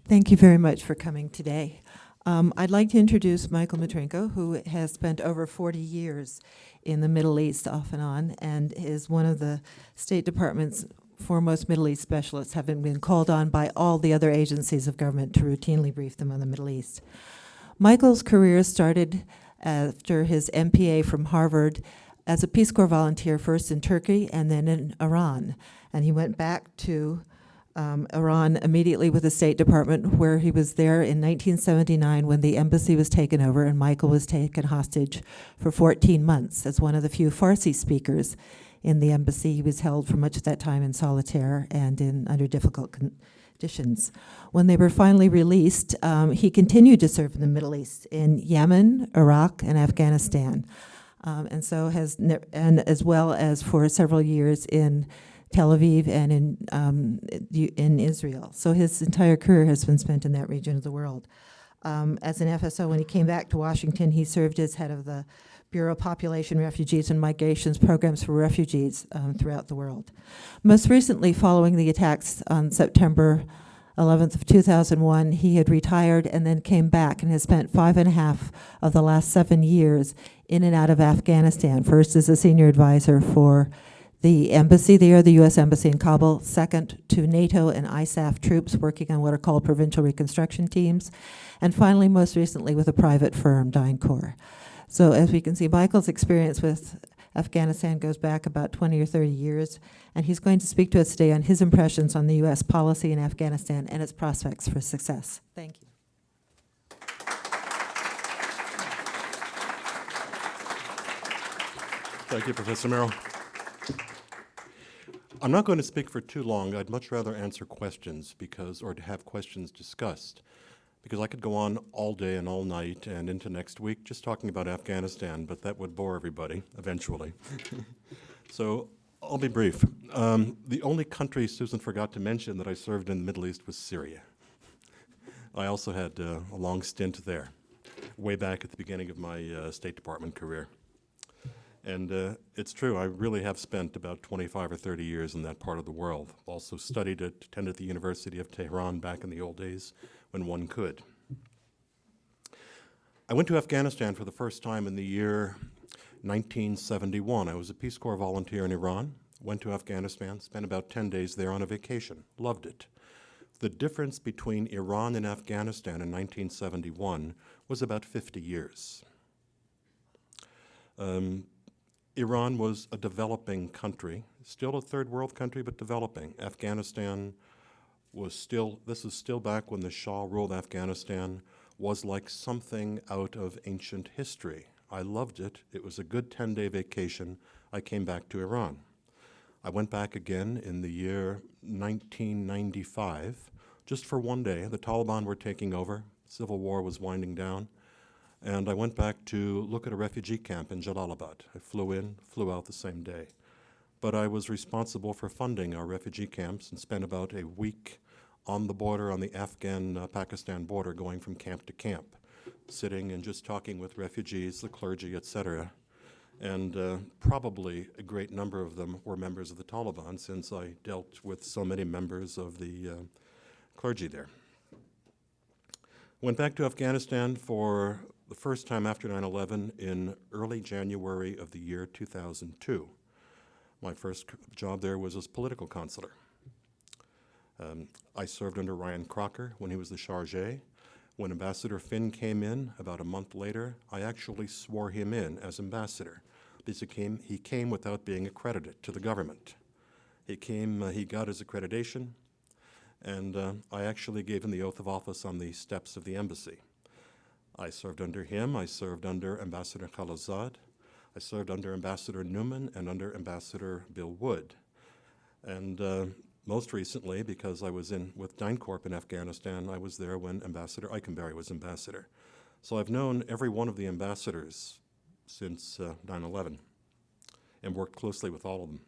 Thank you very much for coming today. I'd like to introduce Michael Metrinko, who has spent over 40 years in the Middle East off and on, and is one of the State Department's foremost Middle East specialists, having been called on by all the other agencies of government to routinely brief them on the Middle East. Michael's career started after his MPA from Harvard as a Peace Corps volunteer, first in Turkey and then in Iran. And he went back to Iran immediately with the State Department, where he was there in 1979 when the embassy was taken over and Michael was taken hostage for 14 months as one of the few Farsi speakers in the embassy. He was held for much of that time in solitaire and under difficult conditions. When they were finally released, he continued to serve in the Middle East, in Yemen, Iraq, and Afghanistan, and so and as well as for several years in Tel Aviv and in Israel. So his entire career has been spent in that region of the world. As an FSO, when he came back to Washington, he served as head of the Bureau of Population, Refugees, and Migrations programs for refugees throughout the world. Most recently, following the attacks on September 11th of 2001, he had retired and then came back and has spent 5.5 of the last 7 years in and out of Afghanistan, first as a senior advisor for the embassy there, the U.S. Embassy in Kabul, second to NATO and ISAF troops working on what are called provincial reconstruction teams, and finally, most recently, with a private firm, DynCorp. So as we can see, Michael's experience with Afghanistan goes back about 20 or 30 years, and he's going to speak to us today on his impressions on the U.S. policy in Afghanistan and its prospects for success. Thank you. Thank you, Professor Merrill. I'm not going to speak for too long. I'd much rather answer questions or to have questions discussed, because I could go on all day and all night and into next week just talking about Afghanistan, but that would bore everybody eventually. So I'll be brief. The only country Susan forgot to mention that I served in the Middle East was Syria. I also had a long stint there, way back at the beginning of my State Department career. And it's true, I really have spent about 25 or 30 years in that part of the world. Also attended the University of Tehran back in the old days when one could. I went to Afghanistan for the first time in the year 1971. I was a Peace Corps volunteer in Iran, went to Afghanistan, spent about 10 days there on a vacation, loved it. The difference between Iran and Afghanistan in 1971 was about 50 years. Iran was a developing country, still a third world country, but developing. Afghanistan this is still back when the Shah ruled Afghanistan, was like something out of ancient history. I loved it. It was a good 10-day vacation. I came back to Iran. I went back again in the year 1995, just for one day. The Taliban were taking over. Civil war was winding down. And I went back to look at a refugee camp in Jalalabad. I flew in, flew out the same day. But I was responsible for funding our refugee camps and spent about a week on the border, on the Afghan-Pakistan border, going from camp to camp, sitting and just talking with refugees, the clergy, etc. And probably a great number of them were members of the Taliban, since I dealt with so many members of the clergy there. Went back to Afghanistan for the first time after 9/11 in early January of the year 2002. My first job there was as political counselor. I served under Ryan Crocker when he was the chargé. When Ambassador Finn came in about a month later, I actually swore him in as ambassador, because he came without being accredited to the government. He got his accreditation, and I actually gave him the oath of office on the steps of the embassy. I served under him. I served under Ambassador Khalilzad. I served under Ambassador Newman and under Ambassador Bill Wood. And most recently, because I was with DynCorp in Afghanistan, I was there when Ambassador Eikenberry was ambassador. So I've known every one of the ambassadors since 9/11 and worked closely with all of them.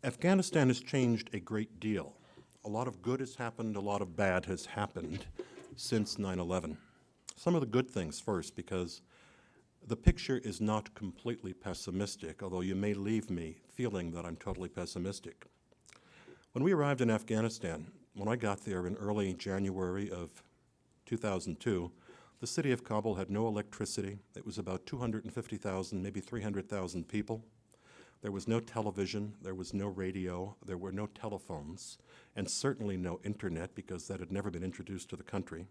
Afghanistan has changed a great deal. A lot of good has happened, a lot of bad has happened since 9/11. Some of the good things first, because the picture is not completely pessimistic, although you may leave me feeling that I'm totally pessimistic. When we arrived in Afghanistan, When I got there in early January of 2002, the city of Kabul had no electricity. It was about 250,000, maybe 300,000 people. There was no television, there was no radio, there were no telephones, and certainly no internet because that had never been introduced to the country.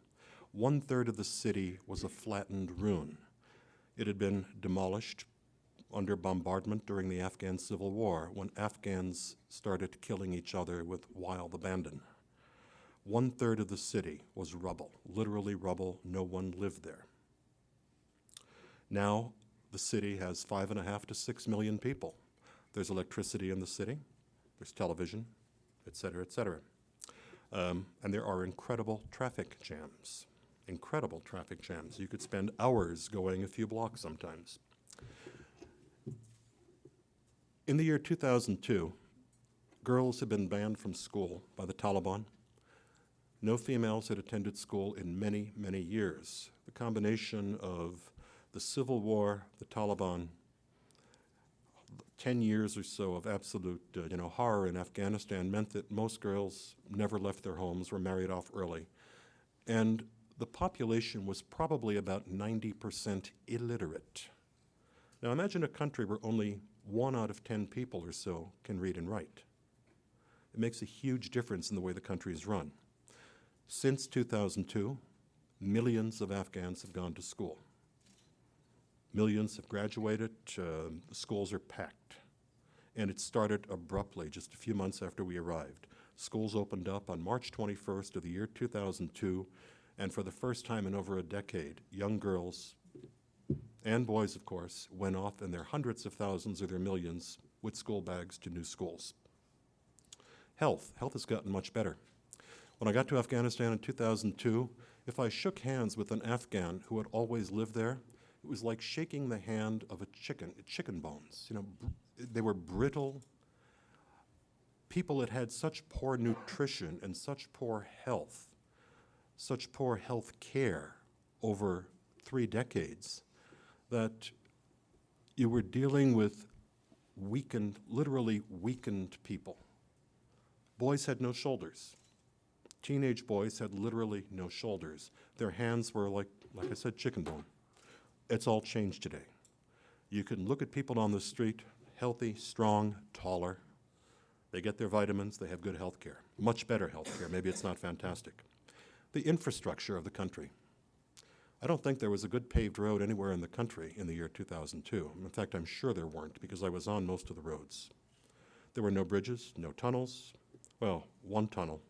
1/3 of the city was a flattened ruin. It had been demolished under bombardment during the Afghan Civil War when Afghans started killing each other with wild abandon. 1/3 of the city was rubble, literally rubble. No one lived there. Now the city has 5.5 to 6 million people. There's electricity in the city, there's television, et cetera, et cetera. And there are incredible traffic jams. Incredible traffic jams. You could spend hours going a few blocks sometimes. In the year 2002, girls had been banned from school by the Taliban. No females had attended school in many, many years. The combination of the Civil War, the Taliban, 10 years or so of absolute horror in Afghanistan meant that most girls never left their homes, were married off early. And the population was probably about 90% illiterate. Now imagine a country where only 1 out of 10 people or so can read and write. It makes a huge difference in the way the country is run. Since 2002, millions of Afghans have gone to school. Millions have graduated, the schools are packed. And it started abruptly just a few months after we arrived. Schools opened up on March 21st of the year 2002, and for the first time in over a decade, young girls and boys, of course, went off in their hundreds of thousands or their millions with school bags to new schools. Health has gotten much better. When I got to Afghanistan in 2002, if I shook hands with an Afghan who had always lived there, it was like shaking the hand of a chicken bones. They were brittle. People that had such poor nutrition and such poor health care over 3 decades, that you were dealing with literally weakened people. Boys had no shoulders. Teenage boys had literally no shoulders. Their hands were like I said, chicken bone. It's all changed today. You can look at people on the street, healthy, strong, taller. They get their vitamins, they have good health care, much better health care. Maybe it's not fantastic. The infrastructure of the country. I don't think there was a good paved road anywhere in the country in the year 2002. In fact, I'm sure there weren't because I was on most of the roads. There were no bridges, no tunnels. Well, one tunnel,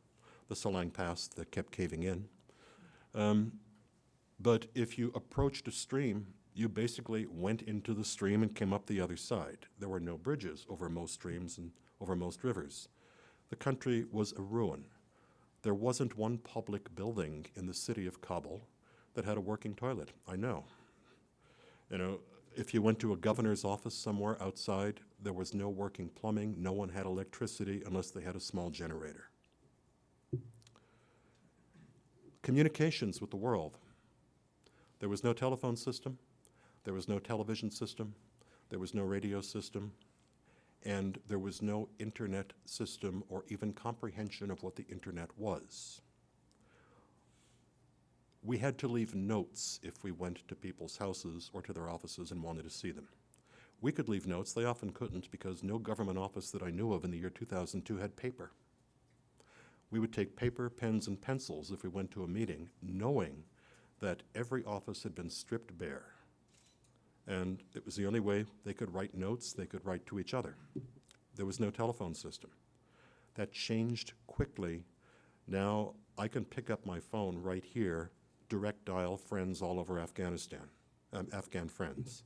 the Salang Pass, that kept caving in. But if you approached a stream, you basically went into the stream and came up the other side. There were no bridges over most streams and over most rivers. The country was a ruin. There wasn't one public building in the city of Kabul that had a working toilet. I know. If you went to a governor's office somewhere outside, there was no working plumbing. No one had electricity unless they had a small generator. Communications with the world. There was no telephone system. There was no television system. There was no radio system. And there was no internet system or even comprehension of what the internet was. We had to leave notes if we went to people's houses or to their offices and wanted to see them. We could leave notes. They often couldn't because no government office that I knew of in the year 2002 had paper. We would take paper, pens, and pencils if we went to a meeting, knowing that every office had been stripped bare. And it was the only way they could write notes, they could write to each other. There was no telephone system. That changed quickly. Now I can pick up my phone right here, direct dial friends all over Afghanistan, Afghan friends.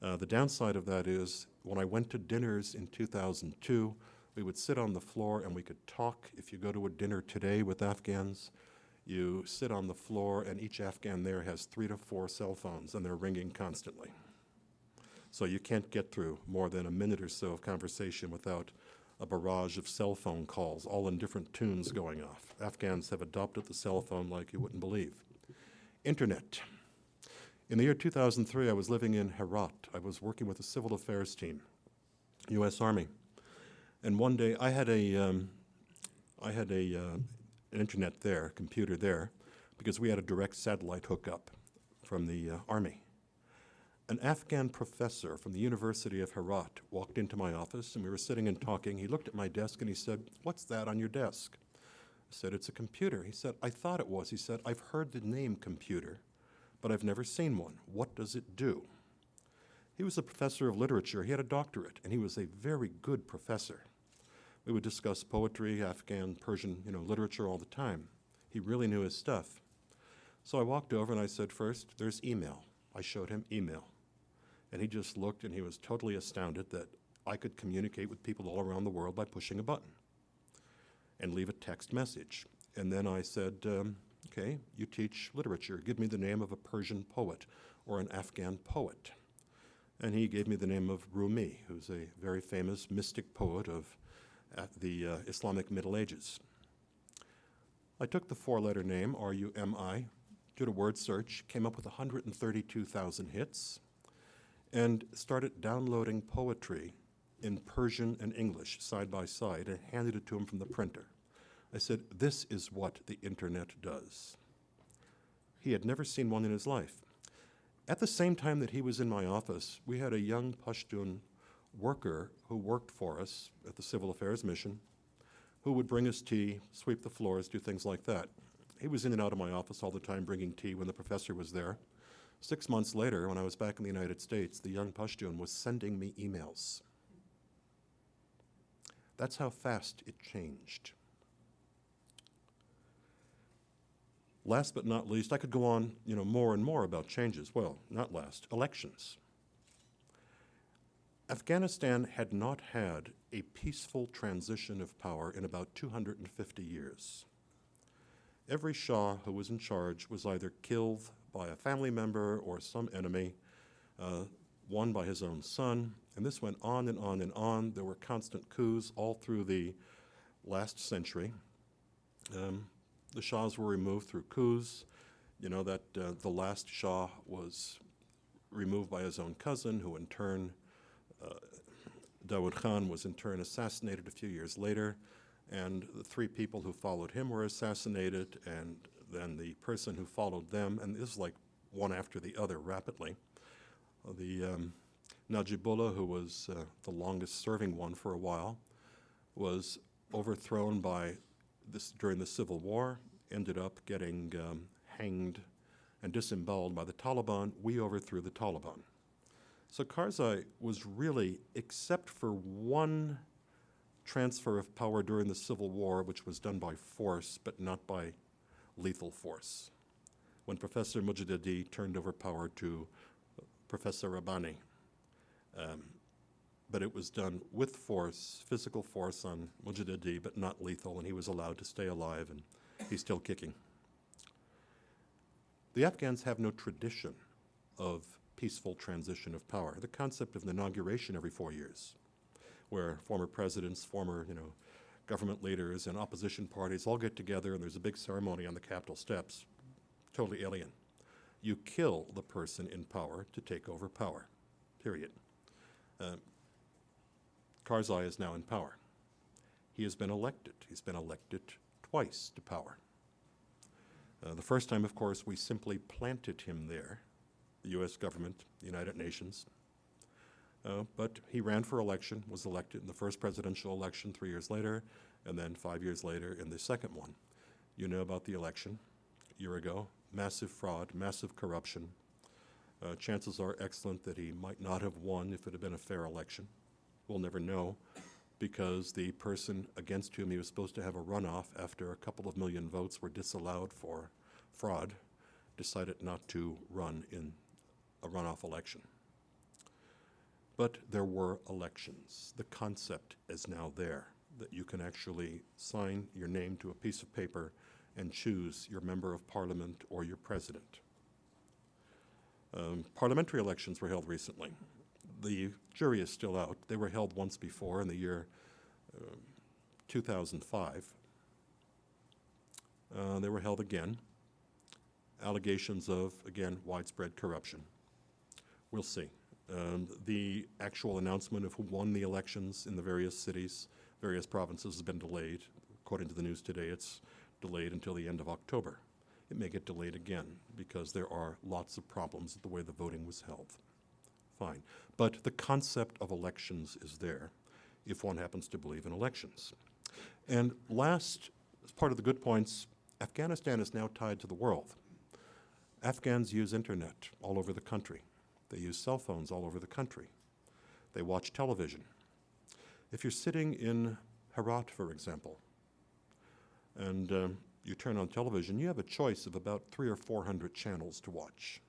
The downside of that is when I went to dinners in 2002, we would sit on the floor and we could talk. If you go to a dinner today with Afghans, you sit on the floor and each Afghan there has 3 to 4 cell phones and they're ringing constantly. So you can't get through more than a minute or so of conversation without a barrage of cell phone calls, all in different tunes going off. Afghans have adopted the cell phone like you wouldn't believe. Internet. In the year 2003, I was living in Herat. I was working with a civil affairs team, U.S. Army. And one day I I had an internet there, computer there, because we had a direct satellite hookup from the Army. An Afghan professor from the University of Herat walked into my office, and we were sitting and talking. He looked at my desk and he said, "What's that on your desk?" I said, "It's a computer." He said, "I thought it was." He said, "I've heard the name computer, but I've never seen one. What does it do?" He was a professor of literature. He had a doctorate, and he was a very good professor. We would discuss poetry, Afghan, Persian, literature all the time. He really knew his stuff. So I walked over and I said, "First, there's email." I showed him email. And he just looked and he was totally astounded that I could communicate with people all around the world by pushing a button and leave a text message. And then I said, "Okay, you teach literature. Give me the name of a Persian poet or an Afghan poet." And he gave me the name of Rumi, who's a very famous mystic poet of the Islamic Middle Ages. I took the four-letter name, R-U-M-I, did a word search, came up with 132,000 hits, and started downloading poetry in Persian and English side by side and handed it to him from the printer. I said, "This is what the internet does." He had never seen one in his life. At the same time that he was in my office, we had a young Pashtun worker who worked for us at the Civil Affairs Mission, who would bring us tea, sweep the floors, do things like that. He was in and out of my office all the time bringing tea when the professor was there. 6 months later, when I was back in the United States, the young Pashtun was sending me emails. That's how fast it changed. Last but not least, I could go on, more and more about changes. Well, not last, elections. Afghanistan had not had a peaceful transition of power in about 250 years. Every Shah who was in charge was either killed by a family member or some enemy, one by his own son, and this went on and on and on. There were constant coups all through the last century. The Shahs were removed through coups. The last Shah was removed by his own cousin, who in turn, Dawood Khan was in turn assassinated a few years later, and the three people who followed him were assassinated, and then the person who followed them, and this is like one after the other rapidly. The Najibullah, who was the longest serving one for a while, was overthrown during the Civil War, ended up getting hanged and disemboweled by the Taliban. We overthrew the Taliban. So Karzai was really, except for one transfer of power during the Civil War, which was done by force, but not by lethal force, when Professor Mujahidi turned over power to Professor Rabbani. But it was done with force, physical force on Mujahidi, but not lethal, and he was allowed to stay alive, and he's still kicking. The Afghans have no tradition of peaceful transition of power. The concept of an inauguration every 4 years, where former presidents, former government leaders, and opposition parties all get together, and there's a big ceremony on the Capitol steps, totally alien. You kill the person in power to take over power, period. Karzai is now in power. He has been elected. He's been elected twice to power. The first time, of course, we simply planted him there, the U.S. government, the United Nations. But he ran for election, was elected in the first presidential election 3 years later, and then 5 years later in the second one. You know about the election a year ago. Massive fraud, massive corruption. Chances are excellent that he might not have won if it had been a fair election. We'll never know, because the person against whom he was supposed to have a runoff after a couple of million votes were disallowed for fraud, decided not to run in a runoff election. But there were elections. The concept is now there, that you can actually sign your name to a piece of paper and choose your member of parliament or your president. Parliamentary elections were held recently. The jury is still out. They were held once before in the year 2005. They were held again. Allegations of, again, widespread corruption. We'll see. The actual announcement of who won the elections in the various cities, various provinces has been delayed. According to the news today, it's delayed until the end of October. It may get delayed again because there are lots of problems with the way the voting was held. Fine. But the concept of elections is there if one happens to believe in elections. And last, as part of the good points, Afghanistan is now tied to the world. Afghans use internet all over the country. They use cell phones all over the country. They watch television. If you're sitting in Herat, for example, and you turn on television, you have a choice of about 300 or 400 channels to watch.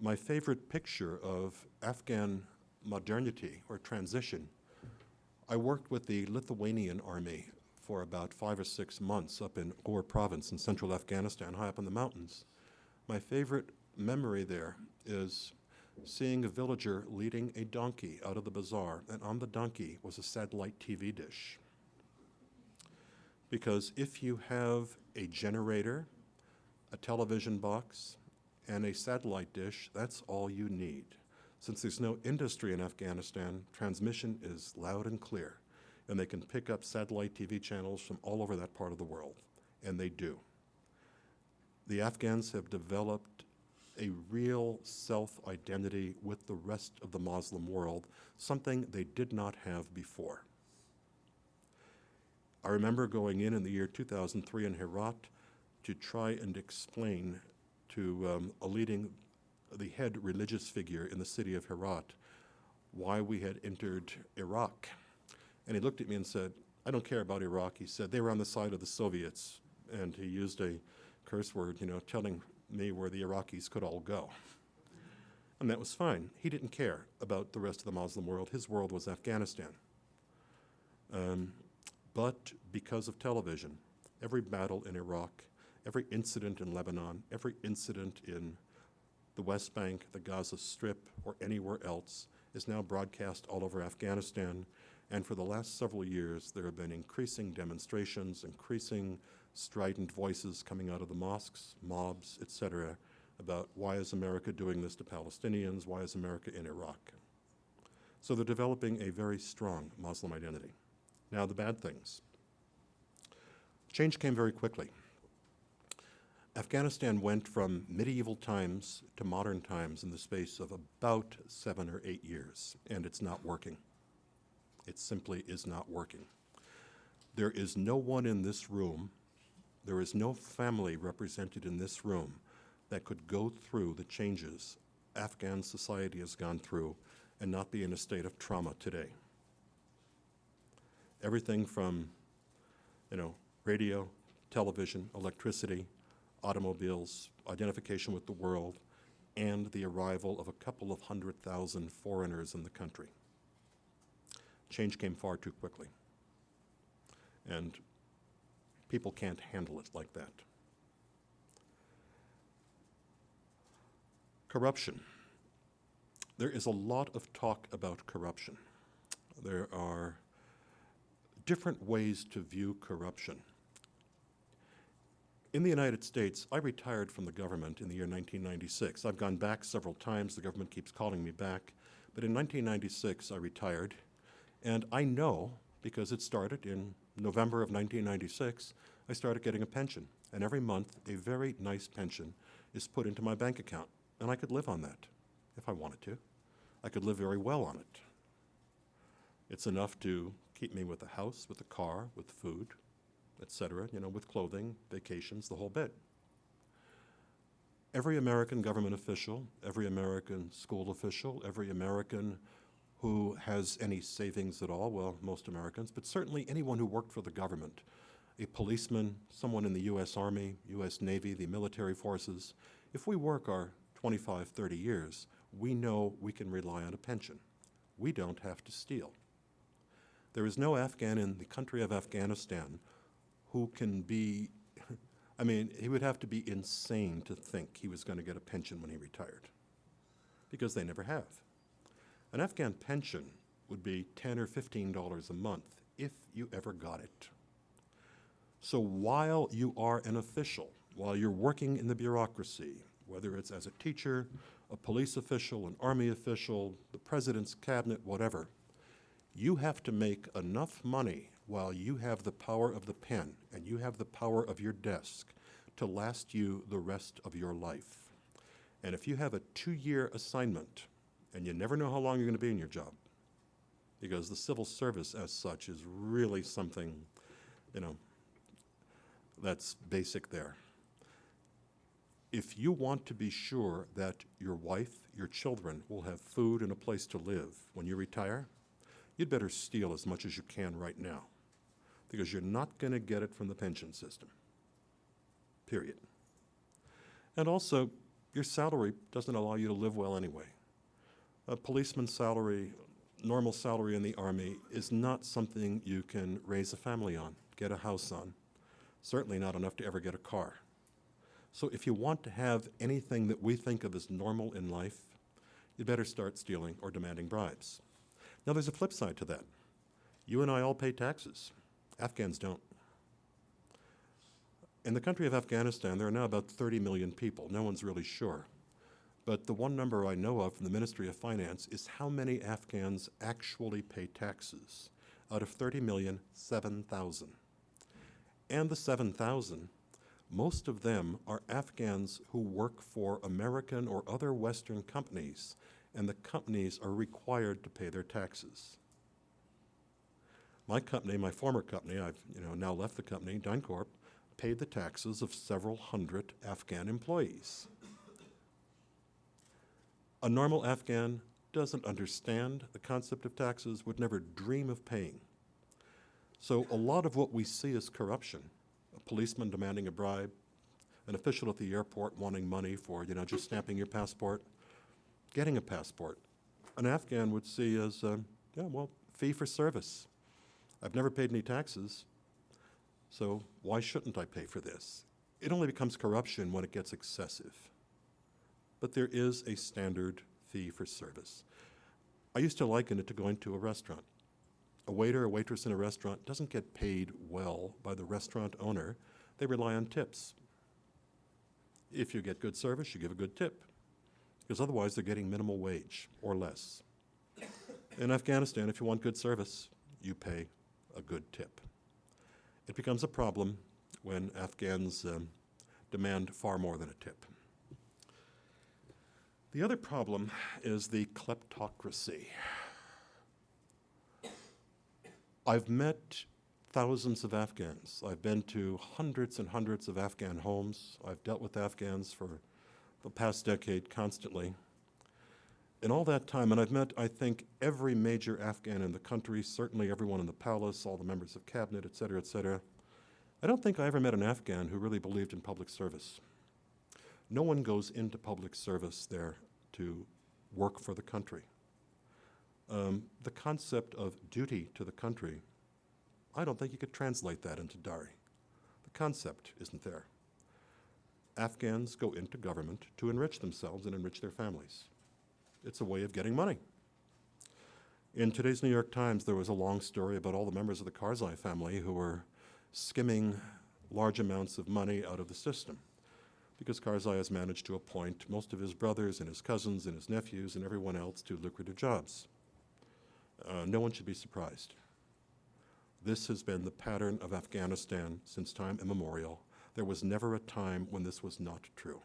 My favorite picture of Afghan modernity or transition, I worked with the Lithuanian army for about 5 or 6 months up in Ghor province in central Afghanistan, high up in the mountains. My favorite memory there is seeing a villager leading a donkey out of the bazaar, and on the donkey was a satellite TV dish. Because if you have a generator, a television box, and a satellite dish, that's all you need. Since there's no industry in Afghanistan, transmission is loud and clear, and they can pick up satellite TV channels from all over that part of the world, and they do. The Afghans have developed a real self-identity with the rest of the Muslim world, something they did not have before. I remember going in the year 2003 in Herat to try and explain to the head religious figure in the city of Herat why we had entered Iraq. And he looked at me and said, "I don't care about Iraq." He said, "They were on the side of the Soviets." And he used a curse word, telling me where the Iraqis could all go. And that was fine. He didn't care about the rest of the Muslim world. His world was Afghanistan. But because of television, every battle in Iraq, every incident in Lebanon, every incident in the West Bank, the Gaza Strip, or anywhere else is now broadcast all over Afghanistan. And for the last several years, there have been increasing demonstrations, increasing strident voices coming out of the mosques, mobs, etc., about why is America doing this to Palestinians, why is America in Iraq? So they're developing a very strong Muslim identity. Now the bad things. Change came very quickly. Afghanistan went from medieval times to modern times in the space of about 7 or 8 years, and it's not working. It simply is not working. There is no one in this room, there is no family represented in this room that could go through the changes Afghan society has gone through and not be in a state of trauma today. Everything from, radio, television, electricity, automobiles, identification with the world, and the arrival of a couple of 100,000 foreigners in the country. Change came far too quickly. And people can't handle it like that. Corruption. There is a lot of talk about corruption. There are different ways to view corruption. In the United States, I retired from the government in the year 1996. I've gone back several times. The government keeps calling me back. But in 1996, I retired. And I know, because it started in November of 1996, I started getting a pension. And every month, a very nice pension is put into my bank account. And I could live on that if I wanted to. I could live very well on it. It's enough to keep me with a house, with a car, with food, etc., with clothing, vacations, the whole bit. Every American government official, every American school official, every American who has any savings at all, well, most Americans, but certainly anyone who worked for the government, a policeman, someone in the U.S. Army, U.S. Navy, the military forces, if we work our 25, 30 years, we know we can rely on a pension. We don't have to steal. There is no Afghan in the country of Afghanistan who can be, he would have to be insane to think he was going to get a pension when he retired, because they never have. An Afghan pension would be $10 or $15 a month if you ever got it. So while you are an official, while you're working in the bureaucracy, whether it's as a teacher, a police official, an army official, the president's cabinet, whatever, you have to make enough money while you have the power of the pen and you have the power of your desk to last you the rest of your life. And if you have a 2-year assignment and you never know how long you're going to be in your job, because the civil service as such is really something, that's basic there. If you want to be sure that your wife, your children will have food and a place to live when you retire, you'd better steal as much as you can right now, because you're not going to get it from the pension system, period. And also, your salary doesn't allow you to live well anyway. A policeman's salary, normal salary in the Army, is not something you can raise a family on, get a house on, certainly not enough to ever get a car. So if you want to have anything that we think of as normal in life, you'd better start stealing or demanding bribes. Now there's a flip side to that. You and I all pay taxes. Afghans don't. In the country of Afghanistan, there are now about 30 million people. No one's really sure. But the one number I know of from the Ministry of Finance is how many Afghans actually pay taxes. Out of 30 million, 7,000. And the 7,000, most of them are Afghans who work for American or other Western companies, and the companies are required to pay their taxes. My company, my former company, I've now left the company, DynCorp, paid the taxes of several hundred Afghan employees. A normal Afghan doesn't understand the concept of taxes, would never dream of paying. So a lot of what we see is corruption. A policeman demanding a bribe, an official at the airport wanting money for, just stamping your passport, getting a passport. An Afghan would see as, fee for service. I've never paid any taxes, so why shouldn't I pay for this? It only becomes corruption when it gets excessive. But there is a standard fee for service. I used to liken it to going to a restaurant. A waiter or waitress in a restaurant doesn't get paid well by the restaurant owner. They rely on tips. If you get good service, you give a good tip, because otherwise they're getting minimal wage or less. In Afghanistan, if you want good service, you pay a good tip. It becomes a problem when Afghans demand far more than a tip. The other problem is the kleptocracy. I've met thousands of Afghans. I've been to hundreds and hundreds of Afghan homes. I've dealt with Afghans for the past decade constantly. In all that time, and I've met, I think, every major Afghan in the country, certainly everyone in the palace, all the members of cabinet, et cetera, I don't think I ever met an Afghan who really believed in public service. No one goes into public service there to work for the country. The concept of duty to the country, I don't think you could translate that into Dari. The concept isn't there. Afghans go into government to enrich themselves and enrich their families. It's a way of getting money. In today's New York Times, there was a long story about all the members of the Karzai family who were skimming large amounts of money out of the system, because Karzai has managed to appoint most of his brothers and his cousins and his nephews and everyone else to lucrative jobs. No one should be surprised. This has been the pattern of Afghanistan since time immemorial. There was never a time when this was not true.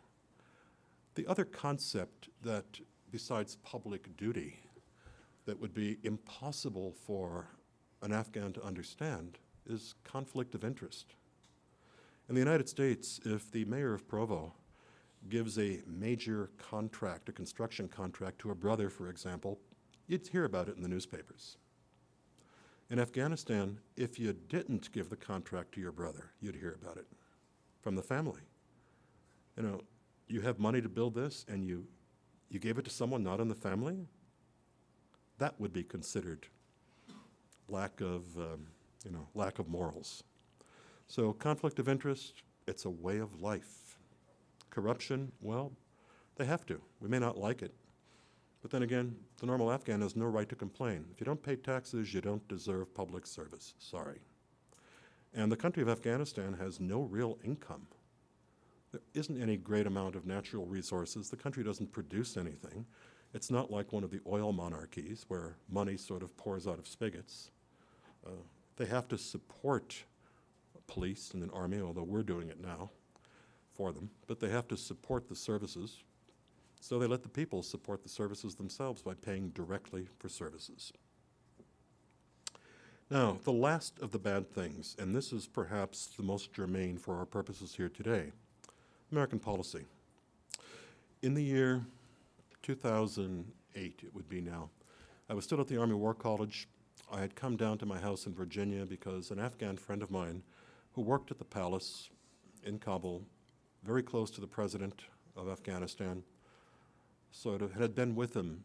The other concept that, besides public duty, that would be impossible for an Afghan to understand is conflict of interest. In the United States, if the mayor of Provo gives a major contract, a construction contract to a brother, for example, you'd hear about it in the newspapers. In Afghanistan, if you didn't give the contract to your brother, you'd hear about it from the family. You have money to build this and you gave it to someone not in the family? That would be considered lack of morals. So conflict of interest, it's a way of life. Corruption, well, they have to. We may not like it. But then again, the normal Afghan has no right to complain. If you don't pay taxes, you don't deserve public service. Sorry. And the country of Afghanistan has no real income. There isn't any great amount of natural resources. The country doesn't produce anything. It's not like one of the oil monarchies where money sort of pours out of spigots. They have to support police and an army, although we're doing it now for them, but they have to support the services, so they let the people support the services themselves by paying directly for services. Now, the last of the bad things, and this is perhaps the most germane for our purposes here today, American policy. In the year 2008, it would be now, I was still at the Army War College. I had come down to my house in Virginia because an Afghan friend of mine who worked at the palace in Kabul, very close to the president of Afghanistan, sort of had been with him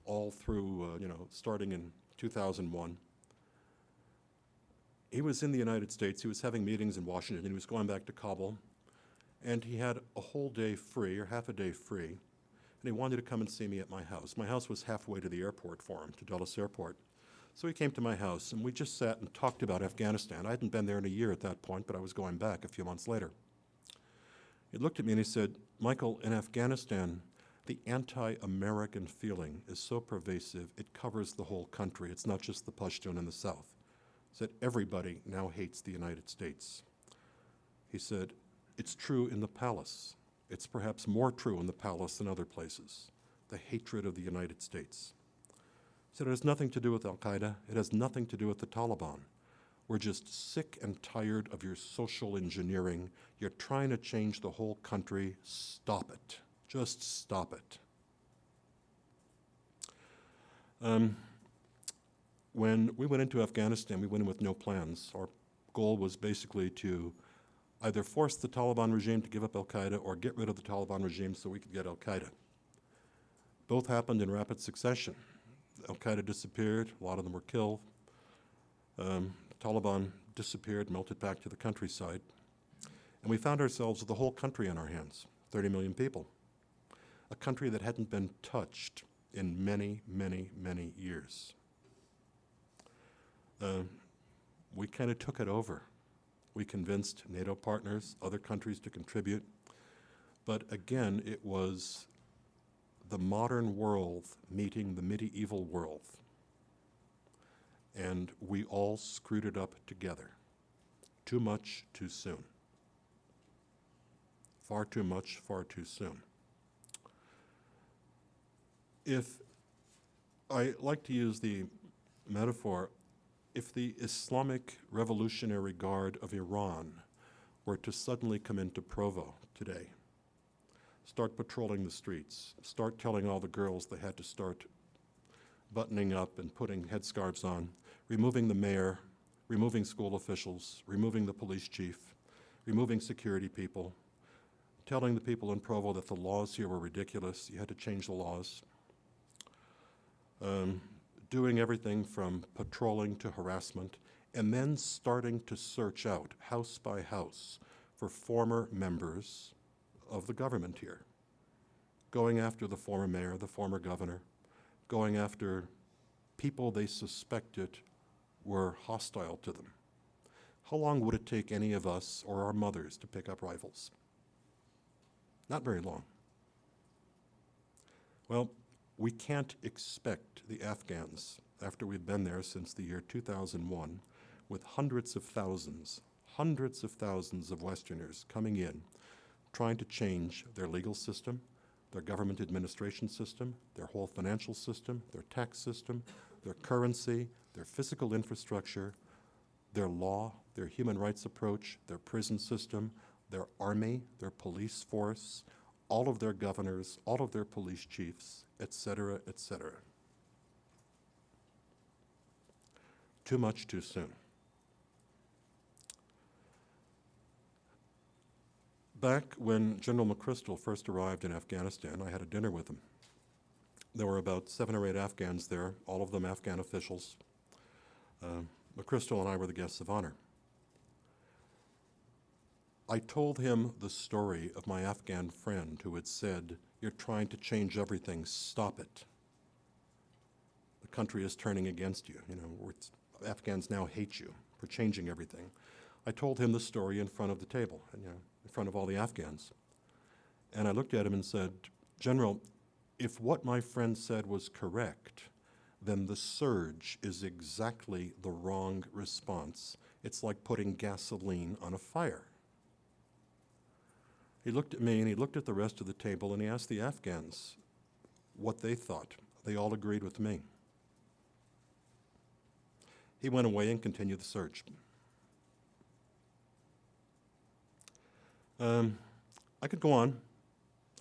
all through, starting in 2001. He was in the United States. He was having meetings in Washington. He was going back to Kabul. And he had a whole day free, or half a day free, and he wanted to come and see me at my house. My house was halfway to the airport for him, to Dulles Airport. So he came to my house, and we just sat and talked about Afghanistan. I hadn't been there in a year at that point, but I was going back a few months later. He looked at me and he said, "Michael, in Afghanistan, the anti-American feeling is so pervasive, it covers the whole country. It's not just the Pashtun in the south." He said, "Everybody now hates the United States." He said, "It's true in the palace. It's perhaps more true in the palace than other places, the hatred of the United States." He said, "It has nothing to do with Al-Qaeda. It has nothing to do with the Taliban. We're just sick and tired of your social engineering. You're trying to change the whole country. Stop it. Just stop it." When we went into Afghanistan, we went in with no plans. Our goal was basically to either force the Taliban regime to give up al-Qaeda or get rid of the Taliban regime so we could get al-Qaeda. Both happened in rapid succession. Al-Qaeda disappeared, a lot of them were killed. Taliban disappeared, melted back to the countryside. And we found ourselves with the whole country in our hands, 30 million people. A country that hadn't been touched in many, many, many years. We kind of took it over. We convinced NATO partners, other countries to contribute. But again, it was the modern world meeting the medieval world. And we all screwed it up together. Too much, too soon. Far too much, far too soon. If I like to use the metaphor, if the Islamic Revolutionary Guard of Iran were to suddenly come into Provo today, start patrolling the streets, start telling all the girls they had to start buttoning up and putting headscarves on, removing the mayor, removing school officials, removing the police chief, removing security people, telling the people in Provo that the laws here were ridiculous, you had to change the laws, doing everything from patrolling to harassment, and then starting to search out, house by house, for former members of the government here, going after the former mayor, the former governor, going after people they suspected were hostile to them. How long would it take any of us or our mothers to pick up rifles? Not very long. Well, we can't expect the Afghans, after we've been there since the year 2001, with hundreds of thousands of Westerners coming in, trying to change their legal system, their government administration system, their whole financial system, their tax system, their currency, their physical infrastructure, their law, their human rights approach, their prison system, their army, their police force, all of their governors, all of their police chiefs, etc., etc. Too much, too soon. Back when General McChrystal first arrived in Afghanistan, I had a dinner with him. There were about 7 or 8 Afghans there, all of them Afghan officials. McChrystal and I were the guests of honor. I told him the story of my Afghan friend who had said, "You're trying to change everything, stop it. The country is turning against you. Afghans now hate you for changing everything." I told him the story in front of the table, in front of all the Afghans. And I looked at him and said, "General, if what my friend said was correct, then the surge is exactly the wrong response. It's like putting gasoline on a fire. He looked at me and he looked at the rest of the table and he asked the Afghans what they thought. They all agreed with me. He went away and continued the search. I could go on.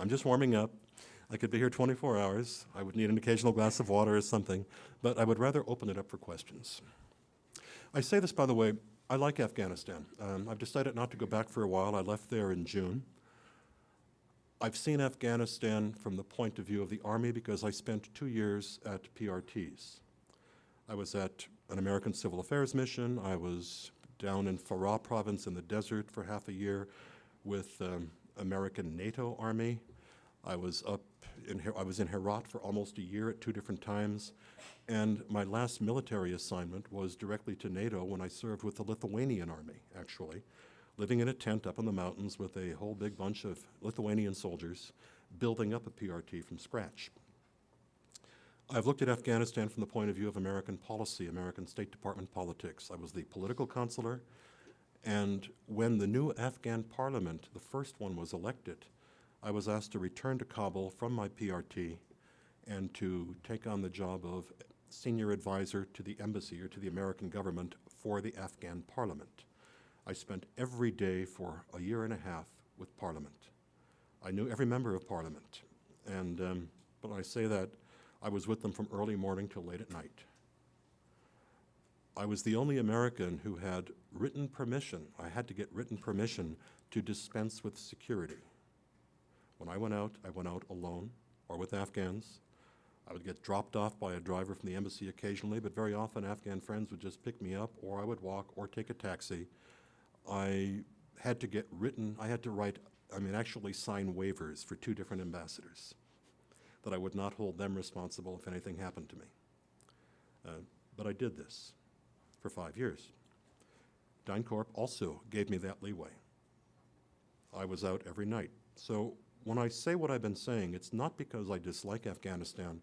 I'm just warming up. I could be here 24 hours. I would need an occasional glass of water or something, but I would rather open it up for questions. I say this, by the way, I like Afghanistan. I've decided not to go back for a while. I left there in June. I've seen Afghanistan from the point of view of the Army because I spent 2 years at PRTs. I was at an American Civil Affairs mission. I was down in Farah province in the desert for half a year with American NATO Army. I was in Herat for almost a year at 2 different times. And my last military assignment was directly to NATO when I served with the Lithuanian Army, actually, living in a tent up in the mountains with a whole big bunch of Lithuanian soldiers, building up a PRT from scratch. I've looked at Afghanistan from the point of view of American policy, American State Department politics. I was the political counselor, and when the new Afghan parliament, the first one, was elected, I was asked to return to Kabul from my PRT and to take on the job of senior advisor to the embassy or to the American government for the Afghan parliament. I spent every day for a year and a half with Parliament. I knew every member of Parliament, and but when I say that, I was with them from early morning till late at night. I was the only American who had written permission. I had to get written permission to dispense with security. When I went out alone or with Afghans. I would get dropped off by a driver from the embassy occasionally, but very often Afghan friends would just pick me up, or I would walk or take a taxi. I had to actually sign waivers for 2 different ambassadors that I would not hold them responsible if anything happened to me. But I did this for 5 years. DynCorp also gave me that leeway. I was out every night. So when I say what I've been saying, it's not because I dislike Afghanistan,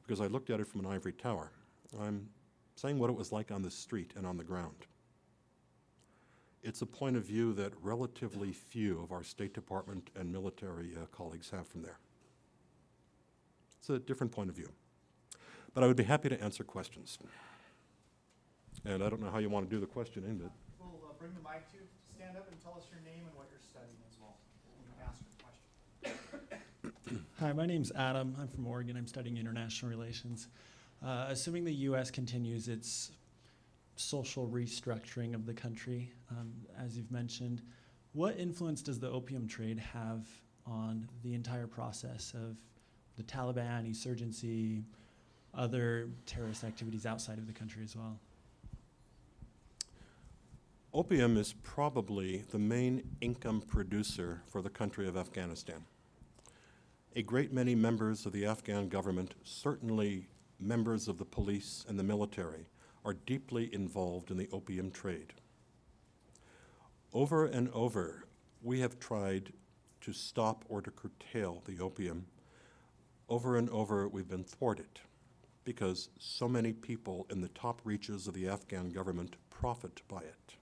because I looked at it from an ivory tower. I'm saying what it was like on the street and on the ground. It's a point of view that relatively few of our State Department and military colleagues have from there. It's a different point of view. But I would be happy to answer questions. And I don't know how you want to do the questioning, but... We'll bring the mic to you. Stand up and tell us your name and what you're studying as well. You can ask your question. Hi, my name's Adam. I'm from Oregon. I'm studying international relations. Assuming the U.S. continues its social restructuring of the country, as you've mentioned, what influence does the opium trade have on the entire process of the Taliban, insurgency, other terrorist activities outside of the country as well? Opium is probably the main income producer for the country of Afghanistan. A great many members of the Afghan government, certainly members of the police and the military, are deeply involved in the opium trade. Over and over, we have tried to stop or to curtail the opium. Over and over, we've been thwarted because so many people in the top reaches of the Afghan government profit by it.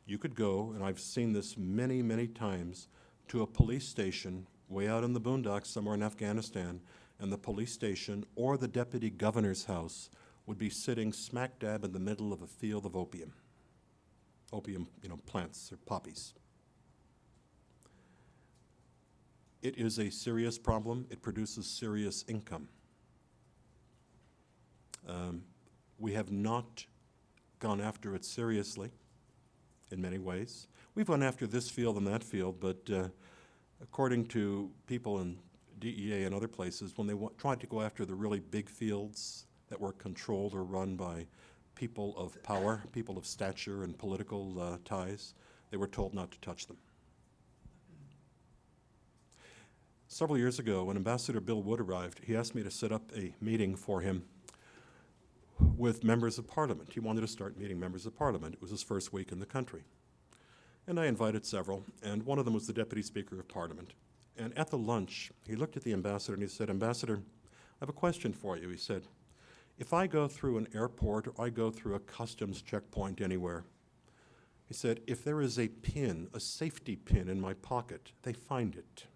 You could go, and I've seen this many, many times, to a police station way out in the boondocks somewhere in Afghanistan, and the police station or the deputy governor's house would be sitting smack dab in the middle of a field of opium. Opium, plants or poppies. It is a serious problem. It produces serious income. We have not gone after it seriously in many ways. We've gone after this field and that field, but according to people in DEA and other places, when they tried to go after the really big fields that were controlled or run by people of power, people of stature and political ties, they were told not to touch them. Several years ago, when Ambassador Bill Wood arrived, he asked me to set up a meeting for him with members of Parliament. He wanted to start meeting members of Parliament. It was his first week in the country. And I invited several, and one of them was the Deputy Speaker of Parliament. And at the lunch, he looked at the ambassador and he said, "Ambassador, I have a question for you." He said, if I go through an airport or I go through a customs checkpoint anywhere, he said, if there is a pin, a safety pin in my pocket, they find it.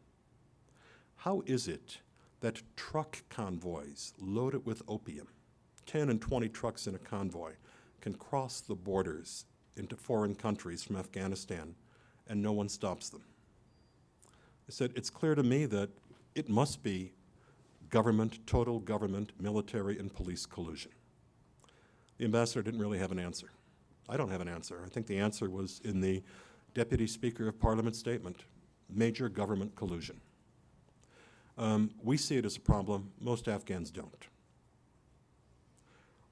How is it that truck convoys loaded with opium, 10 and 20 trucks in a convoy, can cross the borders into foreign countries from Afghanistan and no one stops them? I said, it's clear to me that it must be government, total government, military, and police collusion. The ambassador didn't really have an answer. I don't have an answer. I think the answer was in the Deputy Speaker of Parliament statement, major government collusion. We see it as a problem. Most Afghans don't.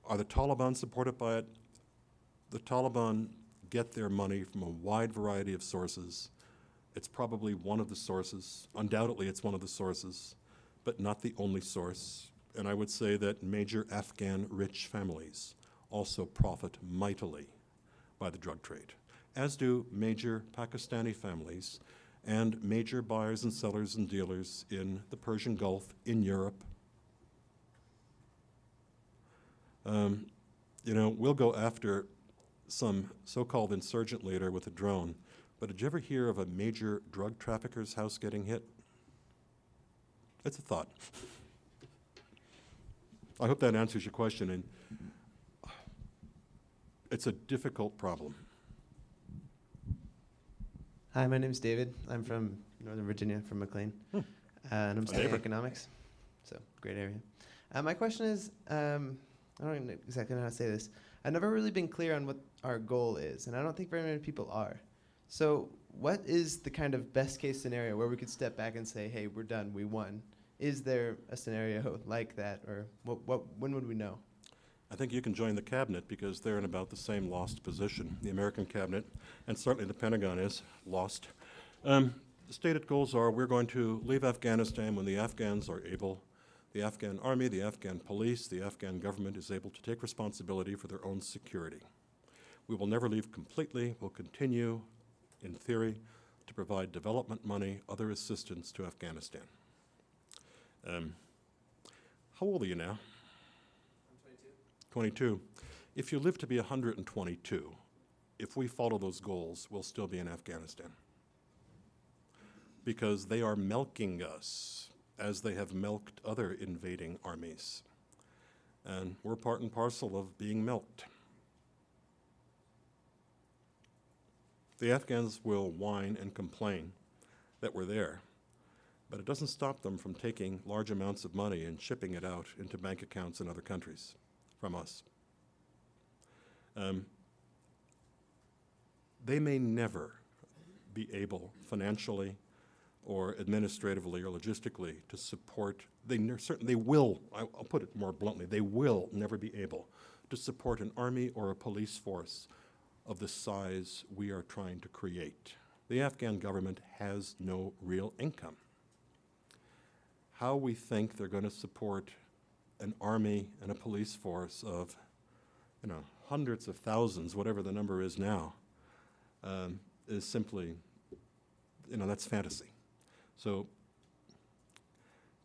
Are the Taliban supported by it? The Taliban get their money from a wide variety of sources. It's probably one of the sources. Undoubtedly, it's one of the sources, but not the only source. And I would say that major Afghan rich families also profit mightily by the drug trade, as do major Pakistani families and major buyers and sellers and dealers in the Persian Gulf, in Europe. You know, we'll go after some so-called insurgent leader with a drone, but did you ever hear of a major drug trafficker's house getting hit? It's a thought. I hope that answers your question, and it's a difficult problem. Hi, my name's David. I'm from Northern Virginia, from McLean, and I'm studying neighbor. economics, so great area. My question is, I don't know exactly know how to say this. I've never really been clear on what our goal is, and I don't think very many people are. So what is the kind of best case scenario where we could step back and say, hey, we're done, we won? Is there a scenario like that, or when would we know? I think you can join the cabinet because they're in about the same lost position. The American cabinet, and certainly the Pentagon, is lost. The stated goals are we're going to leave Afghanistan when the Afghans are able. The Afghan army, the Afghan police, the Afghan government is able to take responsibility for their own security. We will never leave completely. We'll continue, in theory, to provide development money, other assistance to Afghanistan. How old are you now? 22. If you live to be 122, if we follow those goals, we'll still be in Afghanistan. Because they are milking us as they have milked other invading armies. And we're part and parcel of being milked. The Afghans will whine and complain that we're there, but it doesn't stop them from taking large amounts of money and shipping it out into bank accounts in other countries from us. They may never be able financially or administratively or logistically to support, they will, I'll put it more bluntly, they will never be able to support an army or a police force of the size we are trying to create. The Afghan government has no real income. How we think they're going to support an army and a police force of, hundreds of thousands, whatever the number is now, is simply, that's fantasy. So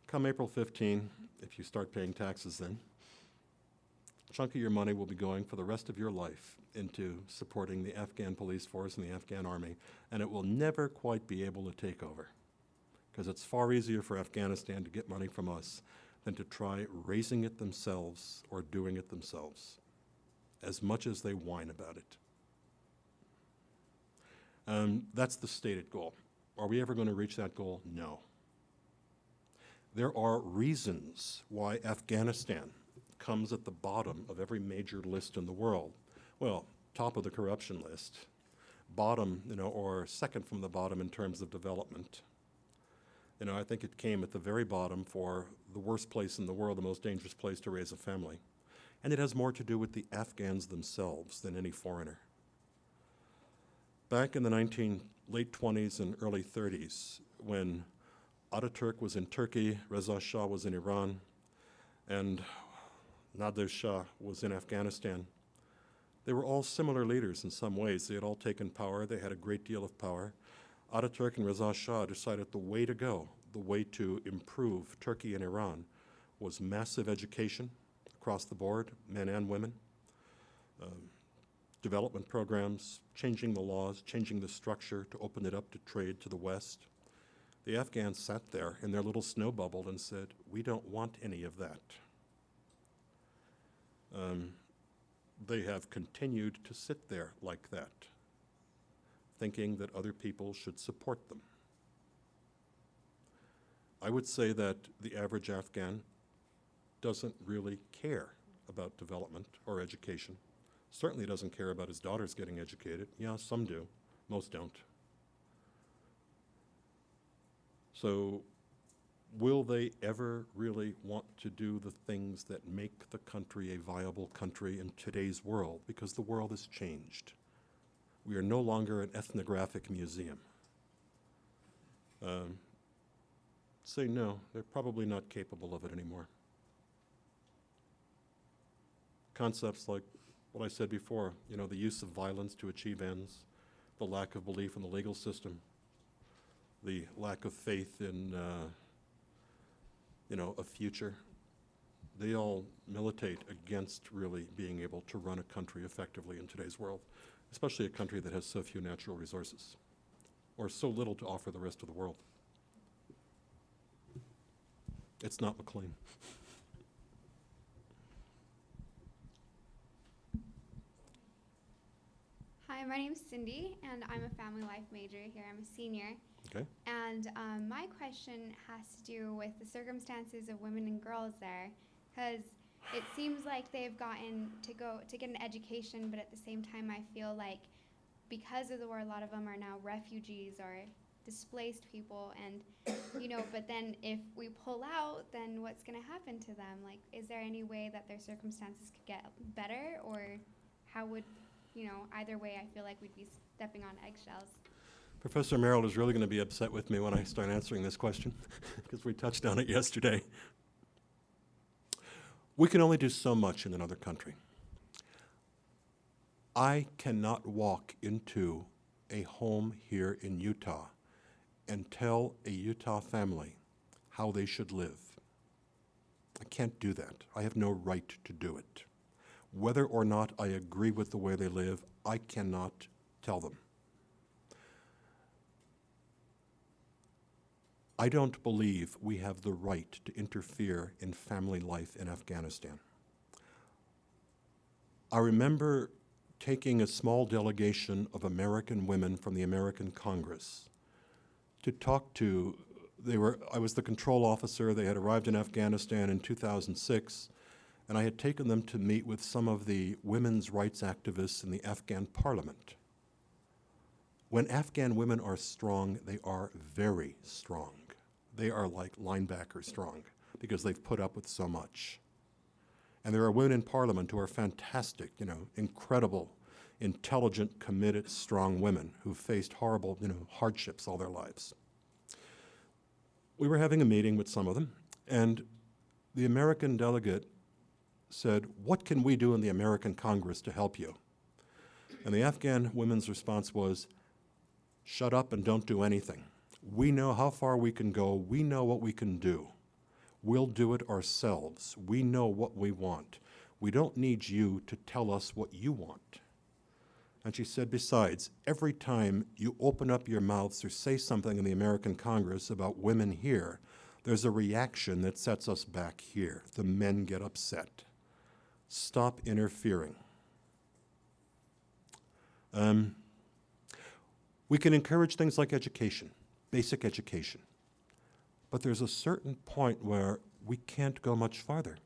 come April 15, if you start paying taxes then, a chunk of your money will be going for the rest of your life into supporting the Afghan police force and the Afghan army, and it will never quite be able to take over, because it's far easier for Afghanistan to get money from us than to try raising it themselves or doing it themselves, as much as they whine about it. That's the stated goal. Are we ever going to reach that goal? No. There are reasons why Afghanistan comes at the bottom of every major list in the world. Well, top of the corruption list, bottom, or second from the bottom in terms of development. I think it came at the very bottom for the worst place in the world, the most dangerous place to raise a family. And it has more to do with the Afghans themselves than any foreigner. Back in the late 20s and early 30s, when Ataturk was in Turkey, Reza Shah was in Iran, and Nader Shah was in Afghanistan, they were all similar leaders in some ways. They had all taken power. They had a great deal of power. Ataturk and Reza Shah decided the way to go, the way to improve Turkey and Iran, was massive education, across the board, men and women. Development programs, changing the laws, changing the structure to open it up to trade to the West. The Afghans sat there in their little snow bubble and said, we don't want any of that. They have continued to sit there like that, thinking that other people should support them. I would say that the average Afghan doesn't really care about development or education. Certainly doesn't care about his daughters getting educated. Yeah, some do. Most don't. So will they ever really want to do the things that make the country a viable country in today's world? Because the world has changed. We are no longer an ethnographic museum. Say no, they're probably not capable of it anymore. Concepts like what I said before, the use of violence to achieve ends, the lack of belief in the legal system, the lack of faith in, a future, they all militate against really being able to run a country effectively in today's world, especially a country that has so few natural resources or so little to offer the rest of the world. It's not McLean. Hi, my name's Cindy, and I'm a family life major here. I'm a senior. Okay. And my question has to do with the circumstances of women and girls there, because it seems like they've gotten to get an education, but at the same time, I feel like because of the war, a lot of them are now refugees or displaced people, and but then if we pull out, then what's going to happen to them? Like, is there any way that their circumstances could get better, or how would either way, I feel like we'd be stepping on eggshells. Professor Merrill is really going to be upset with me when I start answering this question because we touched on it yesterday. We can only do so much in another country. I cannot walk into a home here in Utah and tell a Utah family how they should live. I can't do that. I have no right to do it. Whether or not I agree with the way they live, I cannot tell them. I don't believe we have the right to interfere in family life in Afghanistan. I remember taking a small delegation of American women from the American Congress to talk to, I was the control officer. They had arrived in Afghanistan in 2006. And I had taken them to meet with some of the women's rights activists in the Afghan parliament. When Afghan women are strong, they are very strong. They are like linebacker strong because they've put up with so much. And there are women in parliament who are fantastic, incredible, intelligent, committed, strong women who've faced horrible, hardships all their lives. We were having a meeting with some of them, and the American delegate said, what can we do in the American Congress to help you? And the Afghan women's response was, shut up and don't do anything. We know how far we can go. We know what we can do. We'll do it ourselves. We know what we want. We don't need you to tell us what you want. And she said, besides, every time you open up your mouths or say something in the American Congress about women here, there's a reaction that sets us back here. The men get upset. Stop interfering. We can encourage things like education, basic education. But there's a certain point where we can't go much farther.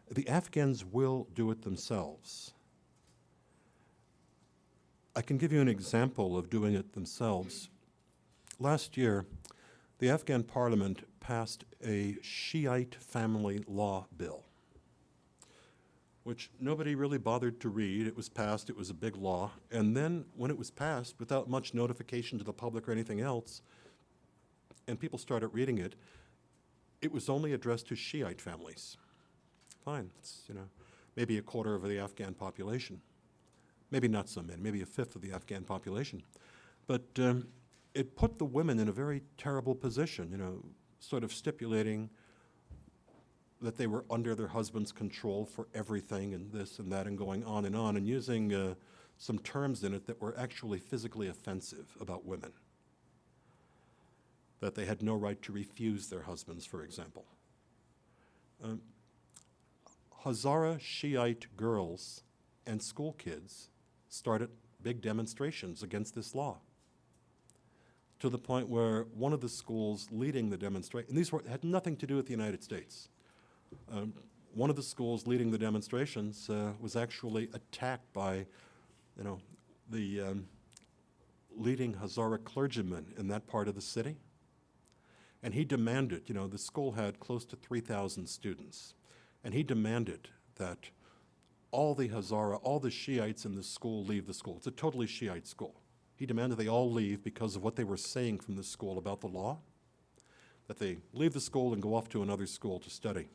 The Afghans will do it themselves. I can give you an example of doing it themselves. Last year, the Afghan parliament passed a Shiite family law bill, which nobody really bothered to read. It was passed, it was a big law, and then when it was passed, without much notification to the public or anything else, and people started reading it, it was only addressed to Shiite families. Fine, it's, maybe a quarter of the Afghan population. Maybe not so many, maybe a fifth of the Afghan population. But it put the women in a very terrible position, sort of stipulating that they were under their husband's control for everything and this and that and going on, and using some terms in it that were actually physically offensive about women. That they had no right to refuse their husbands, for example. Hazara Shiite girls and school kids started big demonstrations against this law, to the point where one of the schools leading the demonstration, and these had nothing to do with the United States. One of the schools leading the demonstrations was actually attacked by, the leading Hazara clergyman in that part of the city. And he demanded, the school had close to 3,000 students, and he demanded that all the Hazara, all the Shiites in the school leave the school. It's a totally Shiite school. He demanded they all leave because of what they were saying from the school about the law, that they leave the school and go off to another school to study.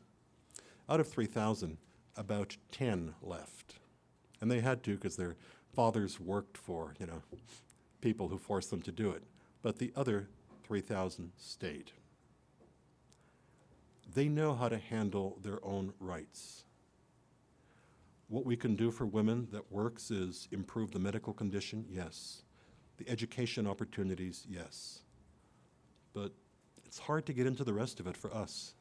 Out of 3,000, about 10 left. And they had to because their fathers worked for, people who forced them to do it. But the other 3,000 stayed. They know how to handle their own rights. What we can do for women that works is improve the medical condition, yes. The education opportunities, yes. But it's hard to get into the rest of it for us.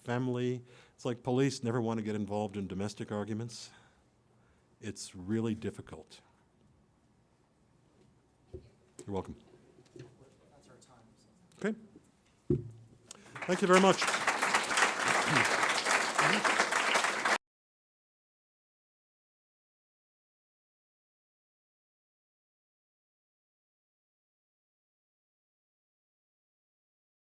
Family, it's like police never want to get involved in domestic arguments. It's really difficult. You're welcome. That's our time. So. Okay. Thank you very much.